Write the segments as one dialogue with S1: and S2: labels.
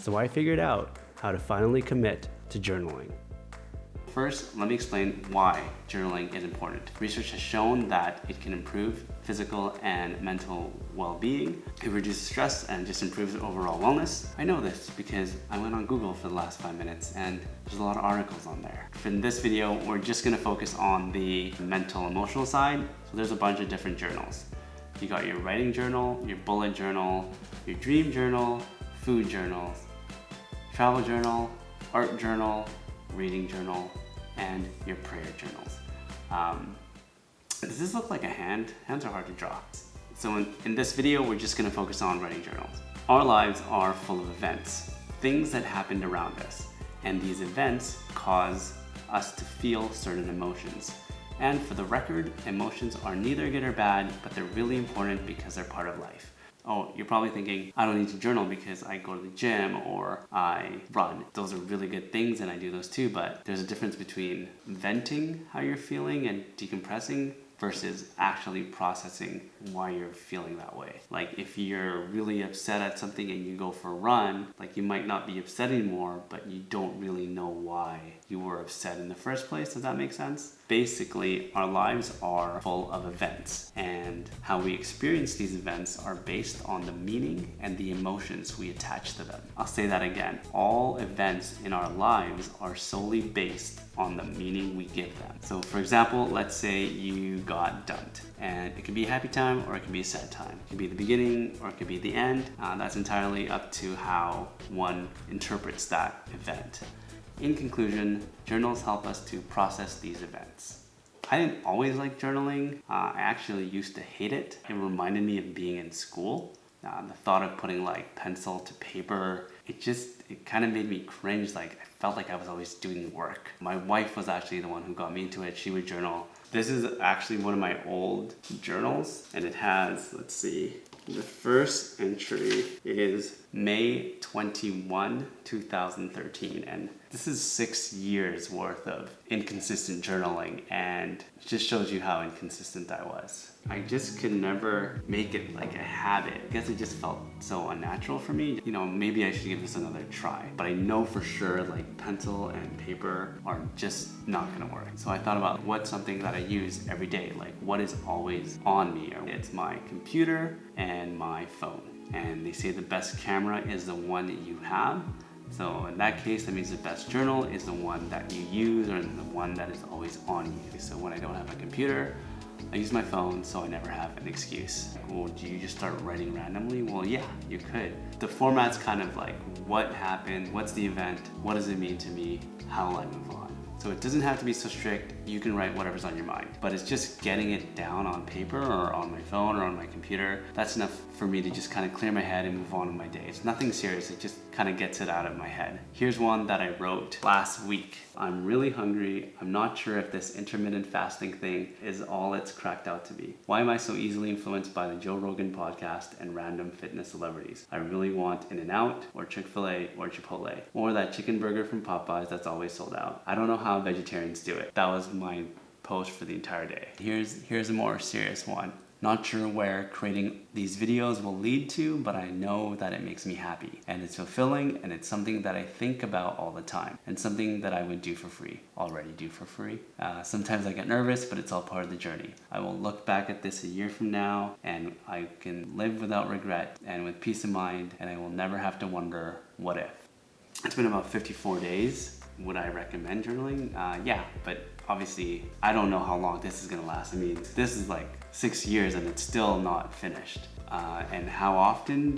S1: So I figured out how to finally commit to journaling.
S2: First, let me explain why journaling is important. Research has shown that it can improve physical and mental well-being. It reduces stress and just improves overall wellness. I know this because I went on Google for the last 5 minutes and there's a lot of articles on there. For this video, we're just gonna focus on the mental emotional side. So there's a bunch of different journals. You got your writing journal, your bullet journal, your dream journal, food journals, travel journal, art journal, reading journal, and your prayer journals. Does this look like a hand? Hands are hard to draw. So in this video, we're just gonna focus on writing journals. Our lives are full of events, things that happened around us, and these events cause us to feel certain emotions. And for the record, emotions are neither good or bad, but they're really important because they're part of life. Oh, you're probably thinking, I don't need to journal because I go to the gym or I run. Those are really good things and I do those too, but there's a difference between venting how you're feeling and decompressing versus actually processing why you're feeling that way. Like if you're really upset at something and you go for a run, like you might not be upset anymore, but you don't really know why you were upset in the first place. Does that make sense? Basically, our lives are full of events, and how we experience these events are based on the meaning and the emotions we attach to them. I'll say that again. All events in our lives are solely based on the meaning we give them. So for example, let's say you got dumped, and it can be a happy time or it can be a sad time. It can be the beginning or it can be the end. That's entirely up to how one interprets that event. In conclusion, journals help us to process these events. I didn't always like journaling. I actually used to hate it. It reminded me of being in school. The thought of putting like pencil to paper, it kind of made me cringe. Like I felt like I was always doing work. My wife was actually the one who got me into it. She would journal. This is actually one of my old journals, and it has, let's see, the first entry is May 21, 2013, and this is 6 years worth of inconsistent journaling, and it just shows you how inconsistent I was. I just could never make it like a habit. I guess it just felt so unnatural for me. You know, maybe I should give this another try, but I know for sure like pencil and paper are just not gonna work. So I thought about what's something that I use every day, like what is always on me. It's my computer and my phone. And they say the best camera is the one that you have. So in that case, that means the best journal is the one that you use or the one that is always on you. So when I don't have a computer, I use my phone, so I never have an excuse. Well, do you just start writing randomly? Well, yeah, you could. The format's kind of like what happened, what's the event, what does it mean to me, how will I move on? So it doesn't have to be so strict. You can write whatever's on your mind, but it's just getting it down on paper or on my phone or on my computer. That's enough for me to just kind of clear my head and move on with my day. It's nothing serious. It just kind of gets it out of my head. Here's one that I wrote last week. I'm really hungry. I'm not sure if this intermittent fasting thing is all it's cracked out to be. Why am I so easily influenced by the Joe Rogan podcast and random fitness celebrities? I really want In-N-Out or Chick-fil-A or Chipotle or that chicken burger from Popeyes that's always sold out. I don't know how vegetarians do it. That was my post for the entire day. Here's a more serious one. Not sure where creating these videos will lead to, but I know that it makes me happy and it's fulfilling and it's something that I think about all the time and something that I would do for free, already do for free. Sometimes I get nervous, but it's all part of the journey. I will look back at this a year from now and I can live without regret and with peace of mind, and I will never have to wonder what if. It's been about 54 days. Would I recommend journaling? Yeah, but obviously I don't know how long this is gonna last. I mean, this is like 6 years and it's still not finished. And how often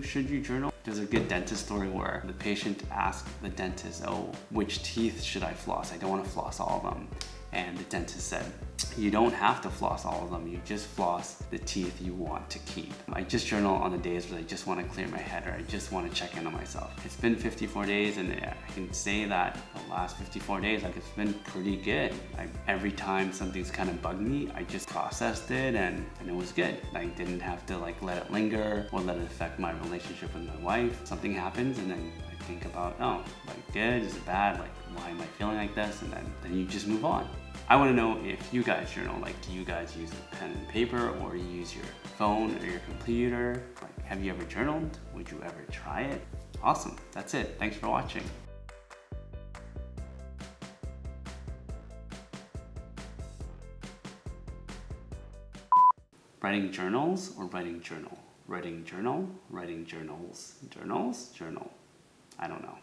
S2: should you journal? There's a good dentist story where the patient asked the dentist, oh, which teeth should I floss? I don't want to floss all of them. And the dentist said, you don't have to floss all of them. You just floss the teeth you want to keep. I just journal on the days where I just want to clear my head or I just want to check in on myself. It's been 54 days and I can say that the last 54 days, like it's been pretty good. Every time something's kind of bugged me, I just processed it and it was good. I didn't have to like let it linger or let it affect my relationship with my wife. Something happens and then I think about, oh, like good, is it bad? Like why am I feeling like this? And then you just move on. I want to know if you guys journal. Like, do you guys use a pen and paper or you use your phone or your computer? Like, have you ever journaled? Would you ever try it? Awesome. That's it. Thanks for watching. Writing journals or writing journal? Writing journal, writing journals, journals, journal. I don't know.